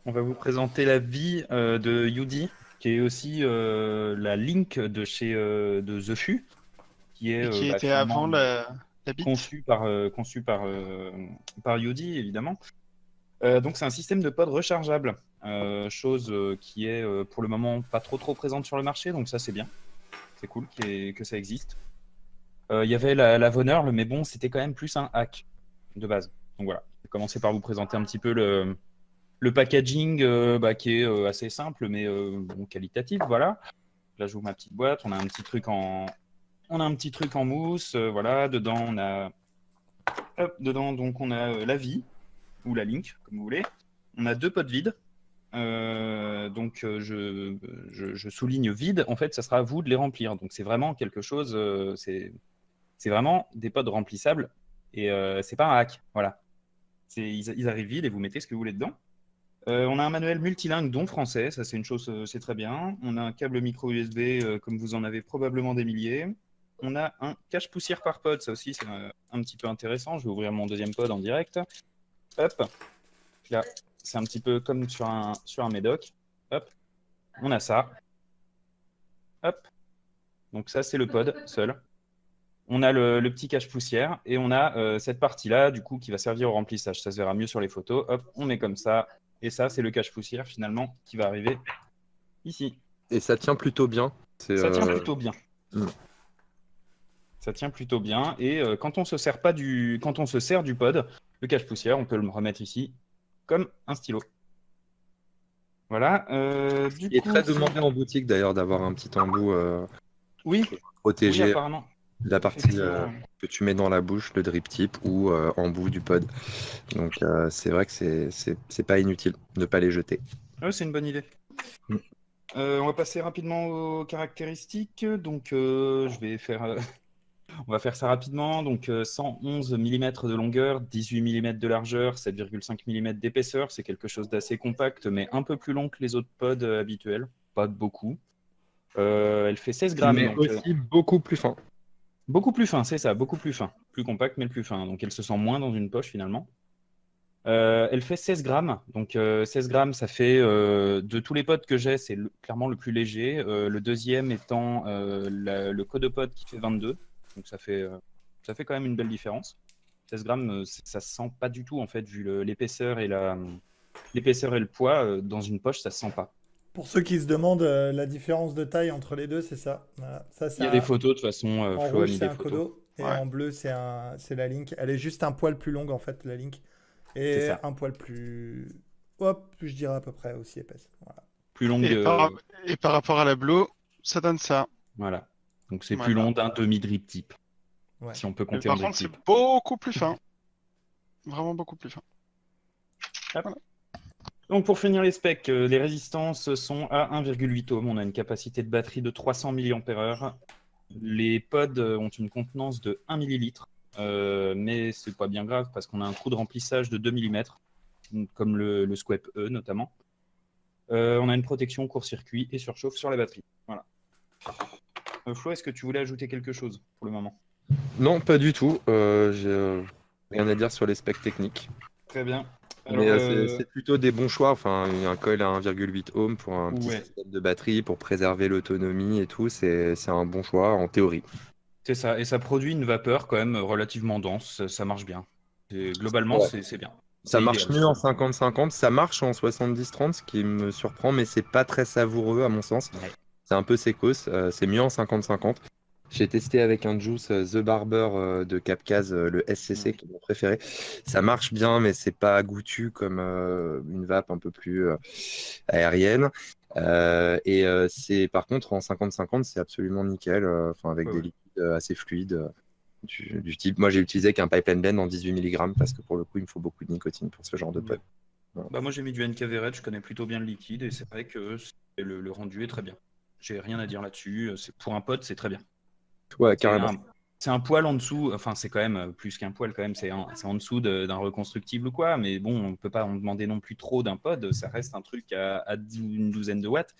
On va vous présenter la vie de Yudi, qui est aussi la Link de chez de The Fu, qui est Et qui était finalement avant la bite. conçu par Yudi, évidemment. Donc c'est un système de pod rechargeable, chose qui est pour le moment pas trop présente sur le marché, donc ça c'est bien, c'est cool que ça existe. Il y avait la Von Earl, mais bon, c'était quand même plus un hack de base. Donc voilà, je vais commencer par vous présenter un petit peu le packaging qui est assez simple, mais bon, qualitatif, voilà. Là, j'ouvre ma petite boîte, on a un petit truc en mousse, voilà, dedans donc on a la vie, ou la Link, comme vous voulez. On a 2 pots vides. Je souligne vide. En fait, ça sera à vous de les remplir. Donc, c'est vraiment quelque chose. C'est vraiment des pods remplissables et c'est pas un hack. Voilà. Ils arrivent vides et vous mettez ce que vous voulez dedans. On a un manuel multilingue, dont français. Ça, c'est une chose, c'est très bien. On a un câble micro USB, comme vous en avez probablement des milliers. On a un cache-poussière par pod. Ça aussi, c'est un petit peu intéressant. Je vais ouvrir mon deuxième pod en direct. Hop. Là, c'est un petit peu comme sur un médoc. Hop, on a ça. Hop. Donc ça, c'est le pod seul. On a le petit cache-poussière et on a cette partie-là, du coup, qui va servir au remplissage. Ça se verra mieux sur les photos. Hop, on met comme ça. Et ça, c'est le cache-poussière, finalement, qui va arriver ici. Et ça tient plutôt bien. Ça tient plutôt bien. Mm. Ça tient plutôt bien. Et quand on se sert du pod, le cache-poussière, on peut le remettre ici, comme un stylo. Voilà. Il est très demandé en boutique d'ailleurs d'avoir un petit embout Oui, protégé apparemment. la partie Effectivement. que tu mets dans la bouche, le drip tip ou embout du pod. Donc c'est vrai que c'est pas inutile de ne pas les jeter. Ouais, c'est une bonne idée. Mm. On va passer rapidement aux caractéristiques. Donc, on va faire ça rapidement. Donc, 111 mm de longueur, 18 mm de largeur, 7,5 mm d'épaisseur. C'est quelque chose d'assez compact, mais un peu plus long que les autres pods habituels. Pas de beaucoup. Elle fait 16 grammes. Mais Donc, aussi beaucoup plus fin. beaucoup plus fin, c'est ça, beaucoup plus fin. Plus compact, mais le plus fin. Donc, elle se sent moins dans une poche finalement. Elle fait 16 grammes. Donc, 16 grammes, ça fait de tous les pods que j'ai, c'est clairement le plus léger. Le deuxième étant le Codepod qui fait 22. Donc, ça fait quand même une belle différence. 16 grammes, ça se sent pas du tout, en fait, vu l'épaisseur et l'épaisseur et le poids. Dans une poche, ça se sent pas. Pour ceux qui se demandent la différence de taille entre les deux, c'est ça. Voilà. Ça, Il y a des photos, de toute façon, en Flo a rouge, mis c'est des un photos. Kodo. Et Ouais. en bleu, c'est la Link. Elle est juste un poil plus longue, en fait, la Link. C'est Et ça. un poil plus. Hop, je dirais à peu près aussi épaisse. Voilà. Plus longue. Et par rapport à la Blue, ça donne ça. Voilà. Donc, c'est Voilà. plus long d'un demi-drip tip. Ouais. Si on peut Mais compter en par drip contre, c'est tip. beaucoup plus fin. Vraiment beaucoup plus fin. Donc pour finir les specs, les résistances sont à 1,8 ohms. On a une capacité de batterie de 300 mAh. Les pods ont une contenance de 1 ml, mais c'est pas bien grave parce qu'on a un trou de remplissage de 2 mm, comme le Squep E notamment. On a une protection court-circuit et surchauffe sur la batterie. Voilà. Flo, est-ce que tu voulais ajouter quelque chose pour le moment? Non, pas du tout. J'ai rien à dire sur les specs techniques. Très bien. Mais Alors, c'est plutôt des bons choix. Enfin, un coil à 1,8 ohm pour un petit ouais. système de batterie, pour préserver l'autonomie et tout, c'est un bon choix en théorie. C'est ça, et ça produit une vapeur quand même relativement dense, ça marche bien. Globalement, Ouais. c'est bien. Ça C'est marche idéal, mieux je en trouve. 50-50, ça marche en 70-30, ce qui me surprend, mais c'est pas très savoureux à mon sens. Ouais. C'est un peu sécos, c'est mieux en 50-50. J'ai testé avec un juice The Barber de Capcaz, le SCC, qui est mon préféré. Ça marche bien, mais c'est pas goûtu comme une vape un peu plus aérienne. C'est par contre en 50-50, c'est absolument nickel, avec Ouais, des ouais. liquides assez fluides. Du type, moi j'ai utilisé qu'un pipeline blend en 18 mg parce que pour le coup il me faut beaucoup de nicotine pour ce genre de pod. Voilà. Bah, moi j'ai mis du NKV Red, je connais plutôt bien le liquide et c'est vrai que le rendu est très bien. J'ai rien à dire là-dessus. Pour un pod, c'est très bien. Ouais, C'est carrément. un poil en dessous, enfin c'est quand même plus qu'un poil quand même, c'est en dessous d'un reconstructible ou quoi, mais bon, on peut pas en demander non plus trop d'un pod, ça reste un truc à une douzaine de watts.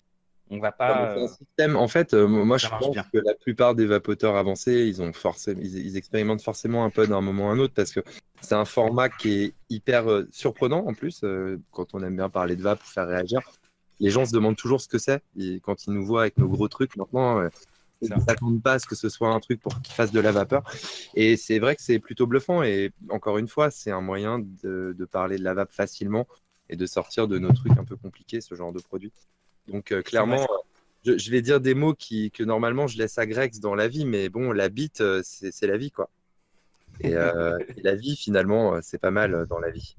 On va Non, mais pas. c'est un système. En fait, moi, Ça je marche pense bien. que la plupart des vapoteurs avancés, ils expérimentent forcément un pod à un moment ou un autre parce que c'est un format qui est hyper surprenant en plus. Quand on aime bien parler de vape ou faire réagir, les gens se demandent toujours ce que c'est. Et quand ils nous voient avec nos gros trucs maintenant, ils Ça. ne s'attendent pas à ce que ce soit un truc pour qu'ils fassent de la vapeur. Et c'est vrai que c'est plutôt bluffant. Et encore une fois, c'est un moyen de parler de la vape facilement et de sortir de nos trucs un peu compliqués, ce genre de produit. Donc clairement, je vais dire des mots que normalement je laisse à Grex dans la vie, mais bon, la bite, c'est la vie, quoi. Et la vie, finalement, c'est pas mal dans la vie.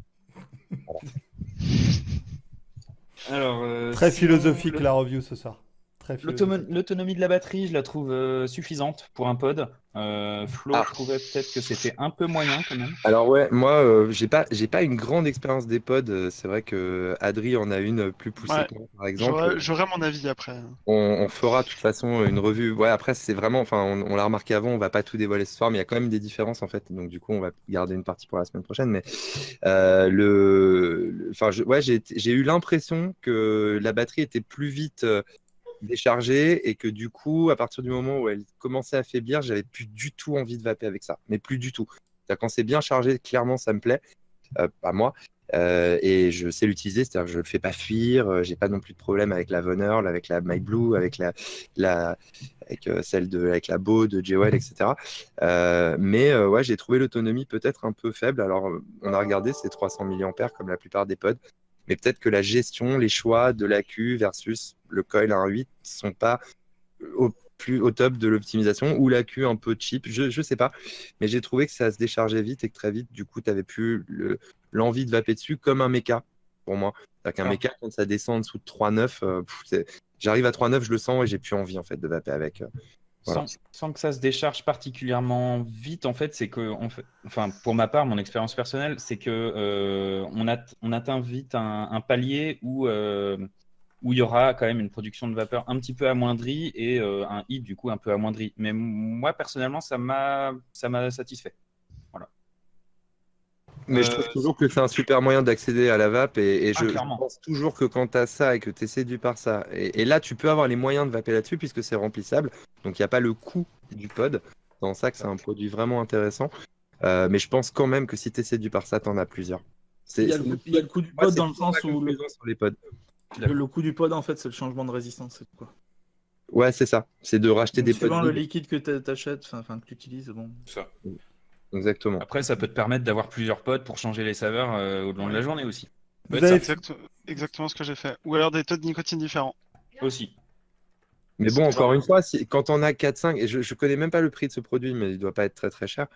Alors, Très sinon, philosophique la review ce soir. Très philosophique. l'autonomie de la batterie, je la trouve suffisante pour un pod. Flo Ah. trouvait peut-être que c'était un peu moyen quand même. Alors ouais, moi, j'ai pas une grande expérience des pods. C'est vrai que Adri en a une plus poussée Ouais, que moi, par exemple. j'aurai mon avis après. On fera de toute façon une revue. Ouais, après, c'est vraiment, enfin, on l'a remarqué avant, on va pas tout dévoiler ce soir, mais il y a quand même des différences en fait. Donc, du coup, on va garder une partie pour la semaine prochaine. Mais enfin, ouais, j'ai eu l'impression que la batterie était plus vite déchargée et que du coup, à partir du moment où elle commençait à faiblir, j'avais plus du tout envie de vaper avec ça. Mais plus du tout. C'est-à-dire, quand c'est bien chargé, clairement, ça me plaît. Pas moi. Et je sais l'utiliser, c'est-à-dire que je ne le fais pas fuir, j'ai pas non plus de problème avec la Von Earl, avec la My Blue, avec avec la Beau de JWL, etc. Mais ouais, j'ai trouvé l'autonomie peut-être un peu faible. Alors, on a regardé, c'est 300 mAh comme la plupart des pods, mais peut-être que la gestion, les choix de l'AQ versus le coil 1.8 sont pas au top de l'optimisation ou l'AQ un peu cheap, je sais pas, mais j'ai trouvé que ça se déchargeait vite et que très vite, du coup, tu avais plus l'envie de vaper dessus comme un méca pour moi. C'est-à-dire qu'un méca, quand ça descend en dessous de 3.9, j'arrive à 3.9, je le sens et j'ai plus envie en fait de vaper avec. Voilà. Sans que ça se décharge particulièrement vite, en fait, c'est que, enfin, pour ma part, mon expérience personnelle, c'est que on atteint vite un palier où il y aura quand même une production de vapeur un petit peu amoindrie et un hit du coup un peu amoindri. Mais moi, personnellement, ça m'a satisfait. Voilà. Mais je trouve toujours que c'est un super moyen d'accéder à la vape et je clairement. pense toujours que quand tu as ça et que tu es séduit par ça, et là tu peux avoir les moyens de vaper là-dessus puisque c'est remplissable, donc il n'y a pas le coût du pod, c'est en ça que c'est un produit vraiment intéressant. Mais je pense quand même que si tu es séduit par ça, tu en as plusieurs. Il y a le coût du pod dans le sens où sur les pods. le coût du pod en fait c'est le changement de résistance, c'est quoi. Ouais, c'est ça, c'est de racheter Donc, des pods. suivant le liquide que tu achètes, enfin que tu utilises, bon. Ça. Exactement. Après, ça peut te permettre d'avoir plusieurs pods pour changer les saveurs au long de la journée aussi. Vous avez Exactement ce que j'ai fait. Ou alors des taux de nicotine différents. Aussi. Mais bon, encore une fois, quand on a 4-5, et je connais même pas le prix de ce produit, mais il doit pas être très très cher,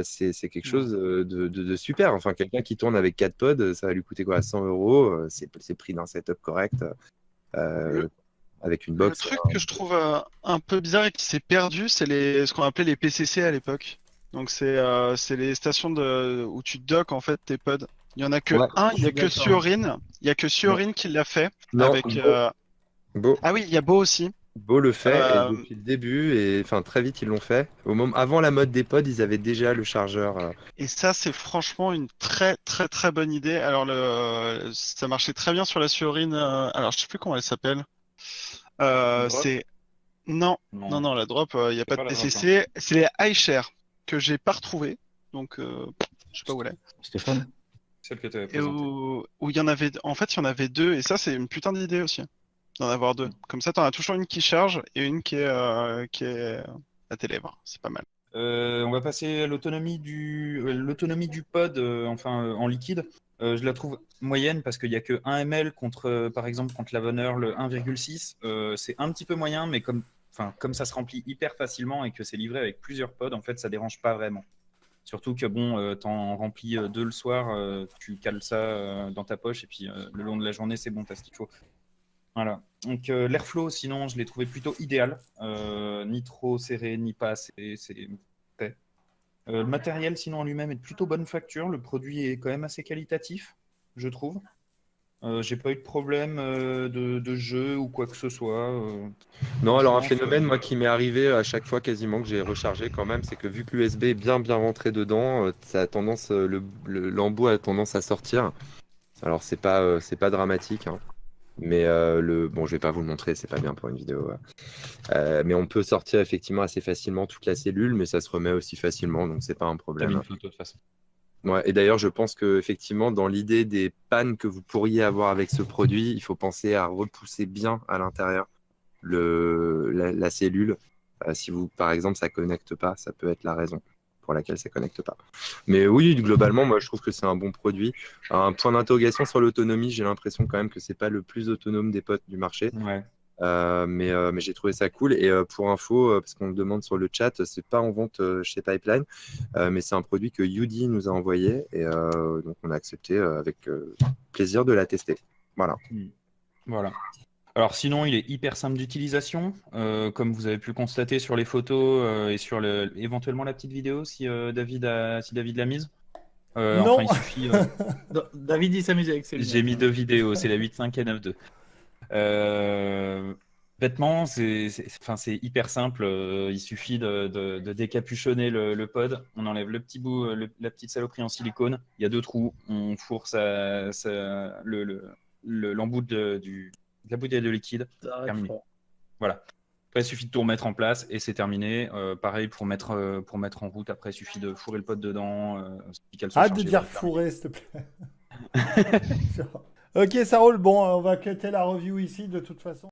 c'est quelque chose de super. Enfin, quelqu'un qui tourne avec 4 pods, ça va lui coûter quoi, 100 €, c'est le prix d'un setup correct, avec une box. Le truc que je trouve un peu bizarre et qui s'est perdu, c'est ce qu'on appelait les PCC à l'époque. Donc c'est les stations où tu docks en fait tes pods. Il y en a que un, il y a que Suorin. Il y a que Suorin qui l'a fait. Non, avec Beau. Ah oui, il y a Beau aussi. Beau le fait et depuis le début, et enfin très vite ils l'ont fait. Avant la mode des pods, ils avaient déjà le chargeur. Et ça, c'est franchement une très très très bonne idée. Alors ça marchait très bien sur la Suorin. Alors je sais plus comment elle s'appelle. C'est non, la drop, il n'y a pas de PCC. C'est les iShare que j'ai pas retrouvé. Donc je sais pas où elle est. Stéphane. Celle que tu avais Et présentée. où il y en avait, en fait, il y en avait deux, et ça, c'est une putain d'idée aussi, d'en avoir deux. Comme ça, t'en as toujours une qui charge et une qui est à tes lèvres. C'est pas mal. On va passer à l'autonomie du pod, en liquide. Je la trouve moyenne parce qu'il n'y a que 1 ml par exemple, contre la Von Earl 1,6. C'est un petit peu moyen, mais comme ça se remplit hyper facilement et que c'est livré avec plusieurs pods, en fait, ça dérange pas vraiment. Surtout que bon, t'en remplis 2 le soir, tu cales ça dans ta poche et puis le long de la journée, c'est bon, t'as ce qu'il faut. Voilà. Donc l'airflow, sinon, je l'ai trouvé plutôt idéal. Ni trop serré, ni pas assez. C'est fait. Le matériel, sinon, en lui-même est de plutôt bonne facture. Le produit est quand même assez qualitatif, je trouve. J'ai pas eu de problème de jeu ou quoi que ce soit. Non, alors un phénomène moi qui m'est arrivé à chaque fois quasiment que j'ai rechargé quand même, c'est que vu que l'USB est bien rentré dedans, ça a tendance, l'embout a tendance à sortir. Alors c'est pas dramatique, hein. Mais bon, je vais pas vous le montrer, c'est pas bien pour une vidéo. Mais on peut sortir effectivement assez facilement toute la cellule, mais ça se remet aussi facilement, donc c'est pas un T'as mis problème. une photo de toute façon. Ouais, et d'ailleurs, je pense que effectivement, dans l'idée des pannes que vous pourriez avoir avec ce produit, il faut penser à repousser bien à l'intérieur la cellule. Si vous, par exemple, ça connecte pas, ça peut être la raison pour laquelle ça connecte pas. Mais oui, globalement, moi, je trouve que c'est un bon produit. Un point d'interrogation sur l'autonomie, j'ai l'impression quand même que c'est pas le plus autonome des potes du marché. Ouais. Mais j'ai trouvé ça cool. Et pour info, parce qu'on me demande sur le chat, c'est pas en vente chez Pipeline, mais c'est un produit que Yudi nous a envoyé. Et donc, on a accepté avec plaisir de la tester. Voilà. Voilà. Alors sinon, il est hyper simple d'utilisation, comme vous avez pu le constater sur les photos et sur éventuellement la petite vidéo si David l'a mise. Non. Enfin, il suffit. David, il s'amuse avec ses lunettes. J'ai mis 2 vidéos, c'est la 8.5 et 9.2. Bêtement, c'est hyper simple. Il suffit de décapuchonner le pod. On enlève le petit bout, la petite saloperie en silicone. Il y a 2 trous. On fourre l'embout de la bouteille de liquide. Terminé. Voilà. Après, il suffit de tout remettre en place et c'est terminé. Pareil, pour mettre en route, après, il suffit de fourrer le pot dedans. Arrête de dire fourrer, s'il te plaît. Ok, ça roule. Bon, on va cléter la review ici, de toute façon.